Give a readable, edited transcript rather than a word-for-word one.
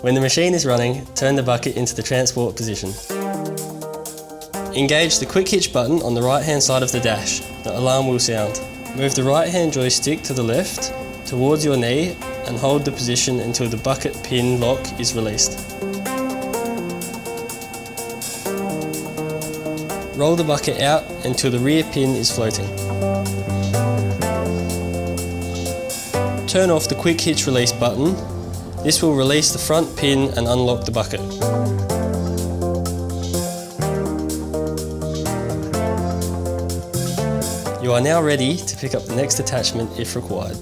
When the machine is running, turn the bucket into the transport position. Engage the quick hitch button on the right hand side of the dash. The alarm will sound. Move the right hand joystick to the left towards your knee and hold the position until the bucket pin lock is released. Roll the bucket out until the rear pin is floating. Turn off the quick hitch release button. This will release the front pin and unlock the bucket. You are now ready to pick up the next attachment if required.